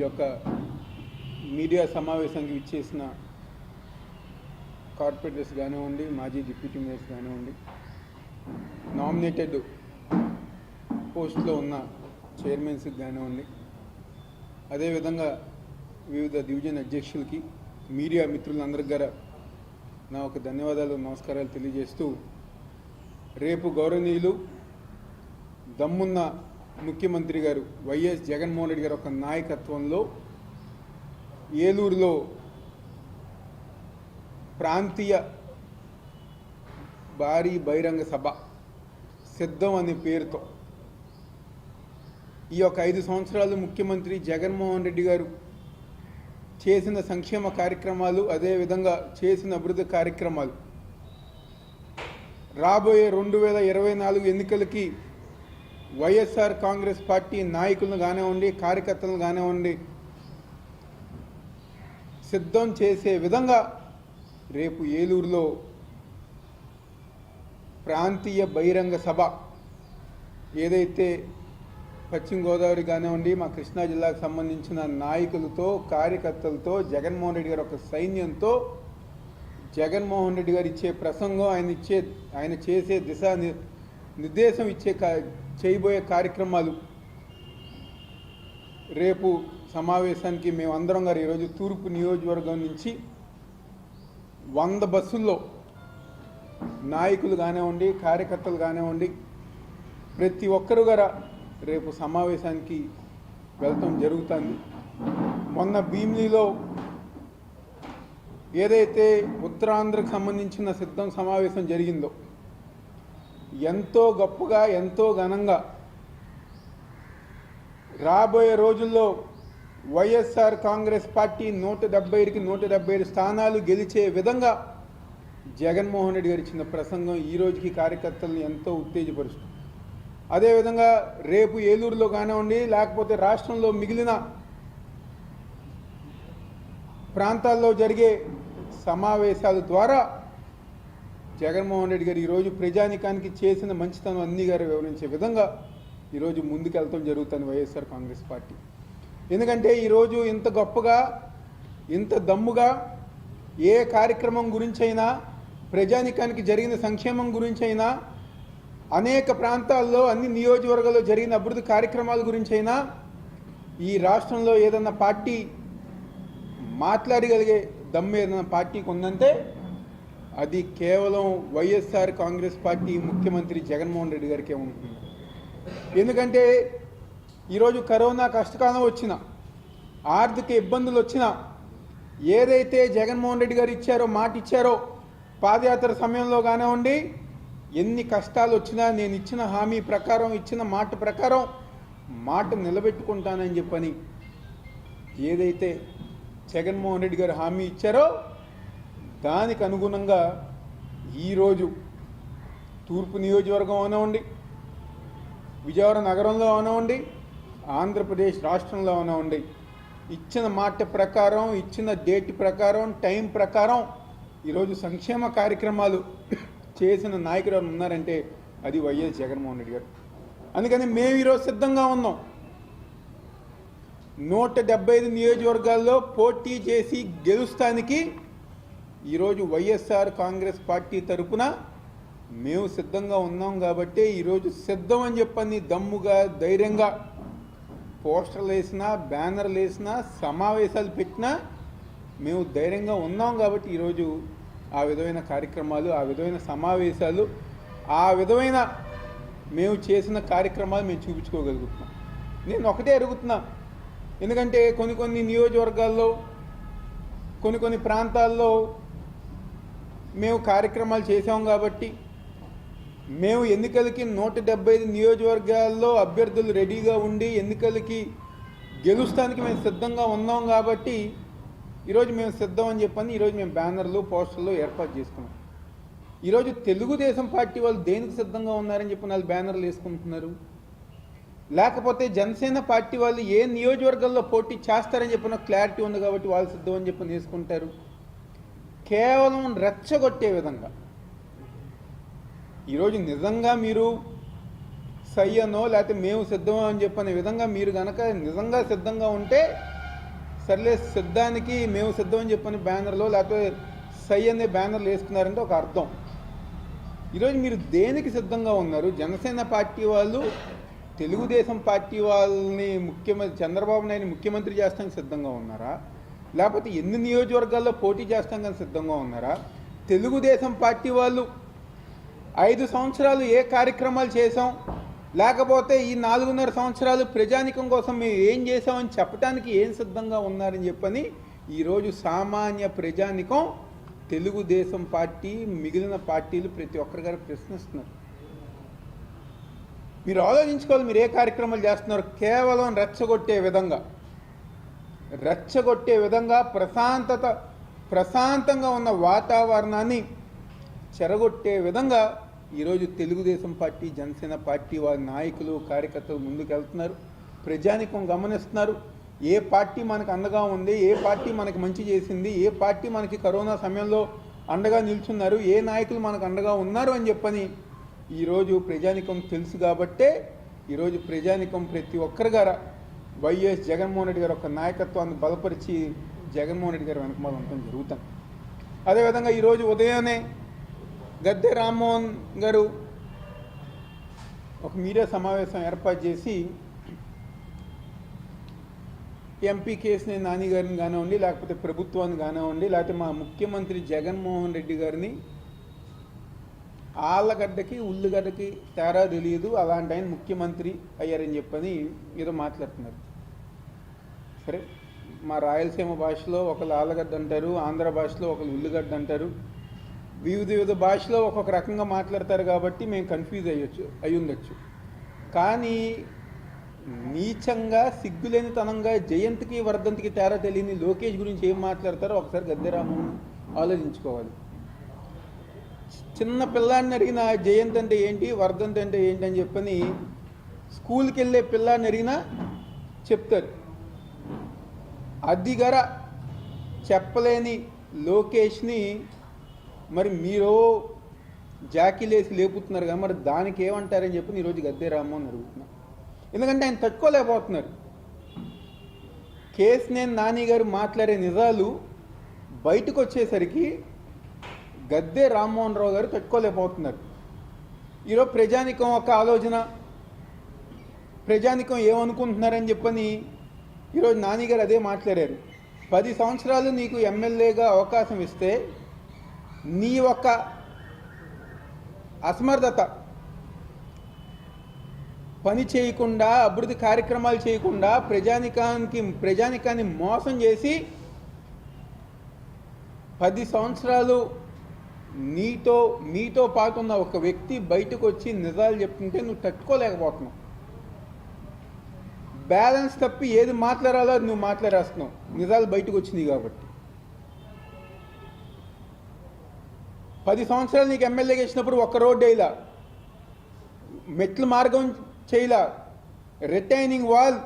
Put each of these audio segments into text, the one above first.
యొక్క మీడియా సమావేశానికి విచ్చేసిన కార్పొరేటర్స్ కానివ్వండి, మాజీ డిప్యూటీ మేయర్స్ కానివ్వండి, నామినేటెడ్ పోస్ట్లో ఉన్న చైర్మన్స్కి కానివ్వండి, అదేవిధంగా వివిధ డివిజన్ అధ్యక్షులకి, మీడియా మిత్రులందరికీ గారు నా ఒక ధన్యవాదాలు, నమస్కారాలు తెలియజేస్తూ, రేపు గౌరవనీయులు దమ్మున్న ముఖ్యమంత్రి గారు వైఎస్ జగన్మోహన్ రెడ్డి గారు ఒక నాయకత్వంలో ఏలూరులో ప్రాంతీయ భారీ బహిరంగ సభ సిద్ధం అనే పేరుతో ఈ యొక్క 5 సంవత్సరాలు ముఖ్యమంత్రి జగన్మోహన్ రెడ్డి గారు చేసిన సంక్షేమ కార్యక్రమాలు, అదేవిధంగా చేసిన అభివృద్ధి కార్యక్రమాలు రాబోయే 2024 ఎన్నికలకి వైఎస్ఆర్ కాంగ్రెస్ పార్టీ నాయకులను కానివ్వండి, కార్యకర్తలను కానివ్వండి సిద్ధం చేసే విధంగా రేపు ఏలూరులో ప్రాంతీయ బహిరంగ సభ ఏదైతే పశ్చిమ గోదావరి కానివ్వండి, మా కృష్ణా జిల్లాకు సంబంధించిన నాయకులతో, కార్యకర్తలతో, జగన్మోహన్ రెడ్డి గారు ఒక సైన్యంతో జగన్మోహన్ రెడ్డి గారు ఇచ్చే ప్రసంగం, ఆయన చేసే దిశా నిర్దేశం చేయబోయే కార్యక్రమాలు రేపు సమావేశానికి మేమందరం గారు ఈరోజు తూర్పు నియోజకవర్గం నుంచి 100 బస్సుల్లో నాయకులు కానివ్వండి, కార్యకర్తలు కానివ్వండి ప్రతి ఒక్కరు గారు రేపు సమావేశానికి వెళ్తాం జరుగుతుంది. మొన్న భీమిలిలో ఏదైతే ఉత్తరాంధ్రకు సంబంధించిన సిద్ధం సమావేశం జరిగిందో ఎంతో గొప్పగా, ఎంతో ఘనంగా రాబోయే రోజుల్లో వైఎస్ఆర్ కాంగ్రెస్ పార్టీ 170కి 177 స్థానాలు గెలిచే విధంగా జగన్మోహన్ రెడ్డి గారు ఇచ్చిన ప్రసంగం ఈ రోజుకి కార్యకర్తలను ఎంతో ఉత్తేజపరుస్తుంది. అదేవిధంగా రేపు ఏలూరులో కానివ్వండి, లేకపోతే రాష్ట్రంలో మిగిలిన ప్రాంతాల్లో జరిగే సమావేశాల ద్వారా జగన్మోహన్ రెడ్డి గారు ఈరోజు ప్రజానికానికి చేసిన మంచితనం అన్ని గారు వివరించే విధంగా ఈరోజు ముందుకెళ్తాం జరుగుతుంది వైఎస్ఆర్ కాంగ్రెస్ పార్టీ. ఎందుకంటే ఈరోజు ఇంత గొప్పగా, ఇంత దమ్ముగా ఏ కార్యక్రమం గురించైనా, ప్రజానికానికి జరిగిన సంక్షేమం గురించైనా, అనేక ప్రాంతాల్లో అన్ని నియోజకవర్గాల్లో జరిగిన అభివృద్ధి కార్యక్రమాల గురించైనా ఈ రాష్ట్రంలో ఏదన్నా పార్టీ మాట్లాడగలిగే దమ్ము ఏదైనా పార్టీకి ఉందంటే అది కేవలం వైఎస్ఆర్ కాంగ్రెస్ పార్టీ ముఖ్యమంత్రి జగన్మోహన్ రెడ్డి గారికే ఉంటుంది. ఎందుకంటే ఈరోజు కరోనా కష్టకాలం వచ్చినా, ఆర్థిక ఇబ్బందులు వచ్చినా ఏదైతే జగన్మోహన్ రెడ్డి గారు మాట ఇచ్చారో పాదయాత్ర సమయంలో కానివ్వండి, ఎన్ని కష్టాలు వచ్చినా నేను ఇచ్చిన హామీ ప్రకారం, ఇచ్చిన మాట ప్రకారం మాట నిలబెట్టుకుంటానని చెప్పని ఏదైతే జగన్మోహన్ రెడ్డి గారు హామీ ఇచ్చారో దానికి అనుగుణంగా ఈరోజు తూర్పు నియోజకవర్గం అవనివ్వండి, విజయవాడ నగరంలో అవనివ్వండి, ఆంధ్రప్రదేశ్ రాష్ట్రంలో అవనివ్వండి, ఇచ్చిన మాట ప్రకారం, ఇచ్చిన డేట్ ప్రకారం, టైం ప్రకారం ఈరోజు సంక్షేమ కార్యక్రమాలు చేసిన నాయకుడు ఉన్నారంటే అది వైఎస్ జగన్మోహన్ రెడ్డి గారు. అందుకని మేము ఈరోజు సిద్ధంగా ఉన్నాం. 175 నియోజకవర్గాల్లో పోటీ చేసి గెలుస్తానికి ఈరోజు వైఎస్ఆర్ కాంగ్రెస్ పార్టీ తరఫున మేము సిద్ధంగా ఉన్నాం. కాబట్టి ఈరోజు సిద్ధం అని చెప్పని దమ్ముగా, ధైర్యంగా పోస్టర్లు వేసినా, బ్యానర్లు వేసినా, సమావేశాలు పెట్టినా మేము ధైర్యంగా ఉన్నాం. కాబట్టి ఈరోజు ఆ విధమైన కార్యక్రమాలు, ఆ విధమైన సమావేశాలు, ఆ విధమైన మేము చేసిన కార్యక్రమాలు మేము చూపించుకోగలుగుతున్నాం. నేను ఒకటే అడుగుతున్నా, ఎందుకంటే కొన్ని నియోజకవర్గాల్లో, కొన్ని ప్రాంతాల్లో మేము కార్యక్రమాలు చేసాం. కాబట్టి మేము ఎన్నికలకి 175 నియోజకవర్గాల్లో అభ్యర్థులు రెడీగా ఉండి ఎన్నికలకి గెలుస్తానికి మేము సిద్ధంగా ఉన్నాం. కాబట్టి ఈరోజు మేము సిద్ధం అని చెప్పని ఈరోజు మేము బ్యానర్లు, పోస్టర్లు ఏర్పాటు చేసుకున్నాం. ఈరోజు తెలుగుదేశం పార్టీ వాళ్ళు దేనికి సిద్ధంగా ఉన్నారని చెప్పి వాళ్ళు బ్యానర్లు వేసుకుంటున్నారు, లేకపోతే జనసేన పార్టీ వాళ్ళు ఏ నియోజకవర్గాల్లో పోటీ చేస్తారని చెప్పిన క్లారిటీ ఉంది కాబట్టి వాళ్ళు సిద్ధం అని చెప్పి వేసుకుంటారు. కేవలం రెచ్చగొట్టే విధంగా ఈరోజు నిజంగా మీరు సై అనో లేకపోతే మేము సిద్ధమో అని చెప్పనే విధంగా మీరు కనుక నిజంగా సిద్ధంగా ఉంటే సర్లే సిద్ధానికి మేము సిద్ధం అని చెప్పని బ్యానర్లో లేకపోతే సై అనే బ్యానర్లు వేసుకున్నారంటే ఒక అర్థం. ఈరోజు మీరు దేనికి సిద్ధంగా ఉన్నారు? జనసేన పార్టీ వాళ్ళు తెలుగుదేశం పార్టీ వాళ్ళని చంద్రబాబు నాయుడు ముఖ్యమంత్రి చేస్తానికి సిద్ధంగా ఉన్నారా? లేకపోతే ఎన్ని నియోజకవర్గాల్లో పోటీ చేస్తానికి సిద్ధంగా ఉన్నారా? తెలుగుదేశం పార్టీ వాళ్ళు 5 సంవత్సరాలు ఏ కార్యక్రమాలు చేసాం, లేకపోతే ఈ 4.5 సంవత్సరాలు ప్రజానికం కోసం మేము ఏం చేసామని చెప్పడానికి ఏం సిద్ధంగా ఉన్నారని చెప్పని ఈరోజు సామాన్య ప్రజానికం తెలుగుదేశం పార్టీ మిగిలిన పార్టీలు ప్రతి ఒక్కరి గారు ప్రశ్నిస్తున్నారు. మీరు ఆలోచించుకోవాలి, మీరు ఏ కార్యక్రమాలు చేస్తున్నారు? కేవలం రెచ్చగొట్టే విధంగా ప్రశాంతంగా ఉన్న వాతావరణాన్ని చెరగొట్టే విధంగా ఈరోజు తెలుగుదేశం పార్టీ, జనసేన పార్టీ వారి నాయకులు, కార్యకర్తలు ముందుకు వెళ్తున్నారు. ప్రజానికం గమనిస్తున్నారు. ఏ పార్టీ మనకు అండగా ఉంది, ఏ పార్టీ మనకి మంచి చేసింది, ఏ పార్టీ మనకి కరోనా సమయంలో అండగా నిల్చున్నారు, ఏ నాయకులు మనకు అండగా ఉన్నారు అని చెప్పని ఈరోజు ప్రజానికం తెలుసు. కాబట్టే ఈరోజు ప్రజానికం ప్రతి ఒక్కరి గారు వైఎస్ జగన్మోహన్ రెడ్డి గారు ఒక నాయకత్వాన్ని బలపరిచి జగన్మోహన్ రెడ్డి గారు వెనకమాల ఉండటం జరుగుతుంది. అదేవిధంగా ఈరోజు ఉదయాన్నే గద్దె రామ్మోహన్ గారు ఒక మీడియా సమావేశం ఏర్పాటు చేసి ఎంపీ కేసినేని నాని గారిని కానివ్వండి, లేకపోతే ప్రభుత్వాన్ని కానివ్వండి, లేకపోతే మా ముఖ్యమంత్రి జగన్మోహన్ రెడ్డి గారిని ఆళ్ళగడ్డకి ఉల్లిగడ్డకి తేడా తెలియదు, అలాంటి ఆయన ముఖ్యమంత్రి అయ్యారని చెప్పని ఏదో మాట్లాడుతున్నారు. సరే, మా రాయలసీమ భాషలో ఒకళ్ళు ఆళ్ళగడ్డ అంటారు, ఆంధ్ర భాషలో ఒకళ్ళు ఉల్లిగడ్డ అంటారు, వివిధ భాషలో ఒక్కొక్క రకంగా మాట్లాడతారు కాబట్టి మేము కన్ఫ్యూజ్ అయ్యి ఉండొచ్చు. కానీ నీచంగా సిగ్గులేనితనంగా జయంతికి వర్ధంతికి తేడా తెలియని లోకేష్ గురించి ఏం మాట్లాడతారో ఒకసారి గద్దె రామ్మోహన్ ఆలోచించుకోవాలి. చిన్న పిల్లాడిని అడిగిన జయంతి అంటే ఏంటి, వర్ధంతి అంటే ఏంటి అని చెప్పని స్కూల్కి వెళ్ళే పిల్లాడిని అడిగినా చెప్తారు. అదిగర చెప్పలేని లోకేష్ని మరి మీరు జాకీలేసి లేపుతున్నారు కదా, మరి దానికి ఏమంటారని చెప్పి ఈరోజు గద్దె రామ్మోహన్ అడుగుతున్నారు. ఎందుకంటే ఆయన తట్టుకోలేకపోతున్నారు. కేసినేని నాని గారు మాట్లాడే నిజాలు బయటకు వచ్చేసరికి గద్దె రామ్మోహన్ రావు గారు తట్టుకోలేకపోతున్నారు. ఈరోజు ప్రజానికం ఒక ఆలోచన, ప్రజానికం ఏమనుకుంటున్నారని చెప్పని ఈరోజు నాని గారు అదే మాట్లాడారు. 10 సంవత్సరాలు నీకు ఎమ్మెల్యేగా అవకాశం ఇస్తే నీ యొక్క అసమర్థత, పని చేయకుండా, అభివృద్ధి కార్యక్రమాలు చేయకుండా ప్రజానికాన్ని మోసం చేసి 10 సంవత్సరాలు నీతో పాటు ఉన్న ఒక వ్యక్తి బయటకు వచ్చి నిజాలు చెప్తుంటే నువ్వు తట్టుకోలేకపోతున్నావు. బ్యాలెన్స్ తప్పి ఏది మాట్లాడాలో అది నువ్వు మాట్లాడేస్తున్నావు, నిజాలు బయటకు వచ్చినాయి కాబట్టి. 10 సంవత్సరాలు నీకు ఎమ్మెల్యేగా ఇచ్చినప్పుడు ఒక్క రోడ్డు వేయలా, మెట్ల మార్గం చేయలా, రిటైనింగ్ వాల్,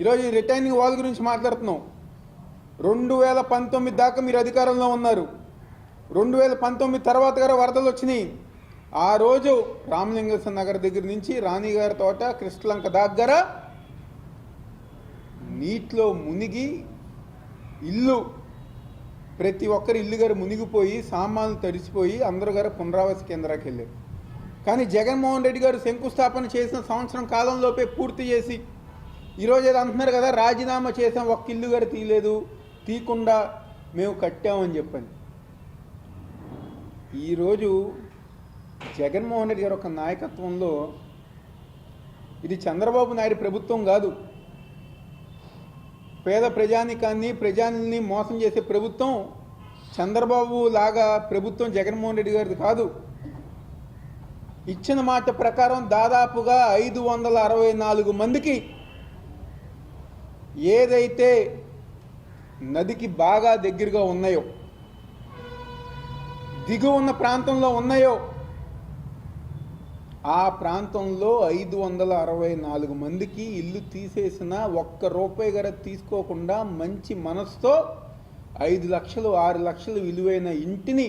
ఈరోజు రిటైనింగ్ వాల్ గురించి మాట్లాడుతున్నాం. 2019 దాకా మీరు అధికారంలో ఉన్నారు. 2019 తర్వాత గారు వరదలు వచ్చినాయి. ఆ రోజు రామలింగేశ్వర నగర్ దగ్గర నుంచి రాణిగారి తోట, కృష్ణలంక దగ్గర నీటిలో మునిగి ప్రతి ఒక్కరి ఇల్లు గారు మునిగిపోయి సామాన్లు తడిసిపోయి అందరూ గారు పునరావాస కేంద్రానికి వెళ్ళారు. కానీ జగన్మోహన్ రెడ్డి గారు శంకుస్థాపన చేసిన సంవత్సరం కాలంలోపే పూర్తి చేసి ఈరోజు ఏదో అంటున్నారు కదా, రాజీనామా చేసాం, ఒక్క ఇల్లు గారు తీయకుండా మేము కట్టామని చెప్పని. ఈరోజు జగన్మోహన్ రెడ్డి గారు ఒక నాయకత్వంలో ఇది చంద్రబాబు నాయుడు ప్రభుత్వం కాదు, పేద ప్రజానిని మోసం చేసే ప్రభుత్వం చంద్రబాబు లాగా ప్రభుత్వం జగన్మోహన్ రెడ్డి గారిది కాదు. ఇచ్చిన మాట ప్రకారం దాదాపుగా 564 మందికి ఏదైతే నదికి బాగా దగ్గరగా ఉన్నాయో, దిగువ ఉన్న ప్రాంతంలో ఉన్నాయో, ఆ ప్రాంతంలో 564 మందికి ఇల్లు తీసేసిన ఒక్క రూపాయి గారు తీసుకోకుండా మంచి మనసుతో 5 లక్షలు 6 లక్షలు విలువైన ఇంటిని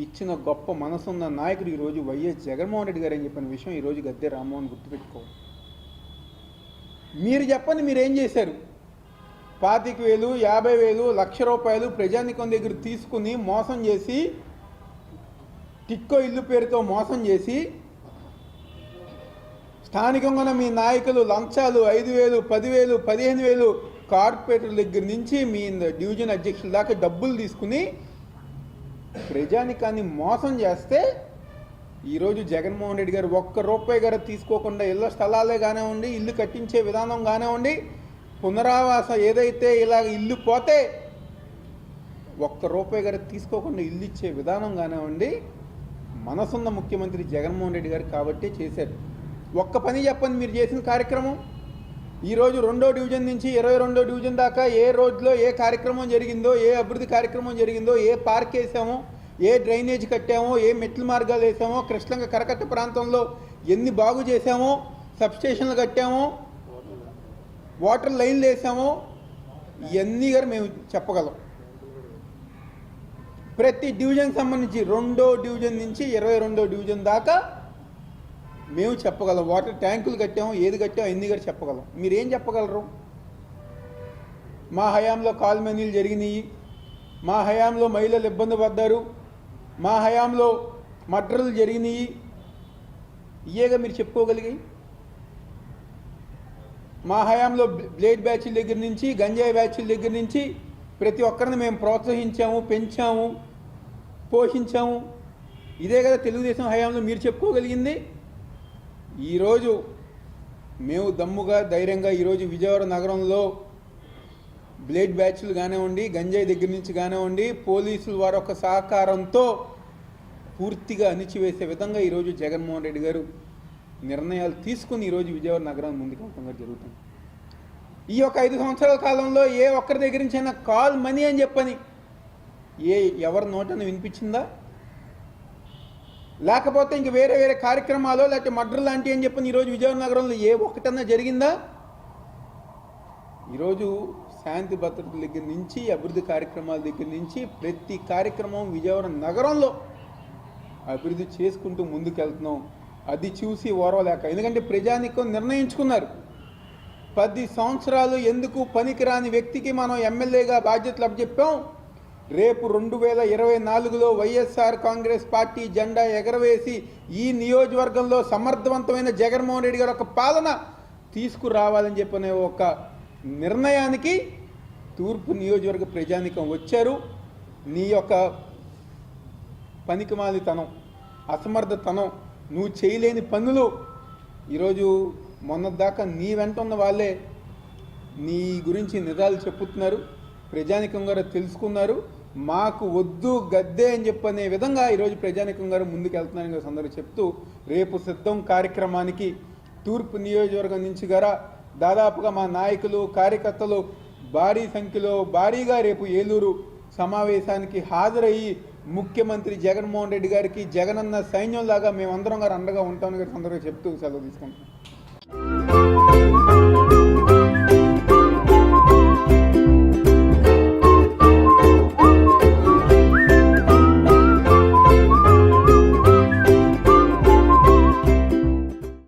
ఇచ్చిన గొప్ప మనసున్న నాయకుడు ఈరోజు వైఎస్ జగన్మోహన్ రెడ్డి గారు అని చెప్పిన విషయం ఈరోజు గద్దె రామ్మోహన్ గుర్తుపెట్టుకోవాలి. మీరు చెప్పండి, మీరేం చేశారు? 25,000, 50,000, ₹1,00,000 ప్రజానికం దగ్గర తీసుకుని మోసం చేసి, టిక్కో ఇల్లు పేరుతో మోసం చేసి, స్థానికంగా మీ నాయకులు లంచాలు 5,000, 10,000, 15,000 కార్పొరేటర్ దగ్గర నుంచి మీ డివిజన్ అధ్యక్షుల దాకా డబ్బులు తీసుకుని ప్రజానికాన్ని మోసం చేస్తే ఈరోజు జగన్మోహన్ రెడ్డి గారు ₹1 గారు తీసుకోకుండా ఇళ్ల స్థలాలే కానివ్వండి, ఇల్లు కట్టించే విధానం కానివ్వండి, పునరావాస ఏదైతే ఇలా ఇల్లు పోతే ₹1 గారు తీసుకోకుండా ఇల్లు ఇచ్చే విధానం కానివ్వండి, మనసున్న ముఖ్యమంత్రి జగన్మోహన్ రెడ్డి గారు కాబట్టి చేశారు. ఒక్క పని చెప్పండి మీరు చేసిన కార్యక్రమం. ఈరోజు 2వ డివిజన్ నుంచి 22వ డివిజన్ దాకా ఏ రోడ్లో ఏ కార్యక్రమం జరిగిందో, ఏ అభివృద్ధి కార్యక్రమం జరిగిందో, ఏ పార్క్ వేసామో, ఏ డ్రైనేజ్ కట్టామో, ఏ మెట్ల మార్గాలు వేసామో, కృష్ణంగ కరకట్ట ప్రాంతంలో ఎన్ని బాగు చేసామో, సబ్స్టేషన్లు కట్టామో, వాటర్ లైన్లు వేసామో, ఇవన్నీ గారు మేము చెప్పగలం. ప్రతి డివిజన్ సంబంధించి 2వ డివిజన్ నుంచి 22వ డివిజన్ దాకా మేము చెప్పగలం. వాటర్ ట్యాంకులు కట్టాము, ఏది కట్టామో ఎన్ని గారు చెప్పగలం. మీరేం చెప్పగలరు? మా హయాంలో కాల్మెనీలు జరిగినాయి, మా హయాంలో మహిళలు ఇబ్బంది పడ్డారు, మా హయాంలో మర్డర్లు జరిగినాయి, ఇయేగా మీరు చెప్పుకోగలిగాయి. మా హయాంలో బ్లేడ్ బ్యాచ్ల దగ్గర నుంచి, గంజాయి బ్యాచ్ల దగ్గర నుంచి ప్రతి ఒక్కరిని మేము ప్రోత్సహించాము, పెంచాము, పోషించాము. ఇదే కదా తెలుగుదేశం హయాంలో మీరు చెప్పుకోగలిగింది. ఈరోజు మేము దమ్ముగా ధైర్యంగా ఈరోజు విజయవాడ నగరంలో బ్లేడ్ బ్యాచ్లు కానివ్వండి, గంజాయి దగ్గర నుంచి కానివ్వండి, పోలీసుల వారి యొక్క సహకారంతో పూర్తిగా అణిచివేసే విధంగా ఈరోజు జగన్మోహన్ రెడ్డి గారు నిర్ణయాలు తీసుకుని ఈరోజు విజయవాడ నగరాన్ని ముందుకు వెళ్ళడం జరుగుతుంది. ఈ యొక్క 5 సంవత్సరాల కాలంలో ఏ ఒక్కరి దగ్గర నుంచి అయినా కాల్ మనీ అని చెప్పని ఎవరి నోటని వినిపించిందా? లేకపోతే ఇంక వేరే వేరే కార్యక్రమాలు లేకపోతే మర్డర్ లాంటివి అని చెప్పని ఈరోజు విజయవాడ నగరంలో ఏ ఒక్కటన్నా జరిగిందా? ఈరోజు శాంతి భద్రతల దగ్గర నుంచి, అభివృద్ధి కార్యక్రమాల దగ్గర నుంచి ప్రతి కార్యక్రమం విజయవాడ నగరంలో అభివృద్ధి చేసుకుంటూ ముందుకెళ్తున్నాం. అది చూసి ఓర్వలేక, ఎందుకంటే ప్రజానికం నిర్ణయించుకున్నారు 10 సంవత్సరాలు ఎందుకు పనికిరాని వ్యక్తికి మనం ఎమ్మెల్యేగా బాధ్యతలు అప్పచెప్పాం. రేపు 2024లో వైఎస్ఆర్ కాంగ్రెస్ పార్టీ జెండా ఎగరవేసి ఈ నియోజకవర్గంలో సమర్థవంతమైన జగన్మోహన్ రెడ్డి గారి ఒక పాలన తీసుకురావాలని చెప్పనే ఒక నిర్ణయానికి తూర్పు నియోజకవర్గ ప్రజానికం వచ్చారు. నీ యొక్క పనికిమాలితనం, అసమర్థతనం, నువ్వు చేయలేని పనులు ఈరోజు మొన్నదాకా నీ వెంట ఉన్న వాళ్ళే నీ గురించి నిజాలు చెప్పుతున్నారు. ప్రజానికం గారు తెలుసుకున్నారు. మాకు వద్దు గద్దే అని చెప్పనే విధంగా ఈరోజు ప్రజానికం గారు ముందుకు వెళ్తున్నారని సందర్భంగా చెప్తూ, రేపు సిద్ధం కార్యక్రమానికి తూర్పు నియోజకవర్గం నుంచి గారా దాదాపుగా మా నాయకులు, కార్యకర్తలు భారీ సంఖ్యలో భారీగా రేపు ఏలూరు సమావేశానికి హాజరయ్యి ముఖ్యమంత్రి జగన్మోహన్ రెడ్డి గారికి జగనన్న సైన్యంలాగా మేమందరం గారు అండగా ఉంటామని సందర్భంగా చెప్తూ సెలవు తీసుకుంటాం.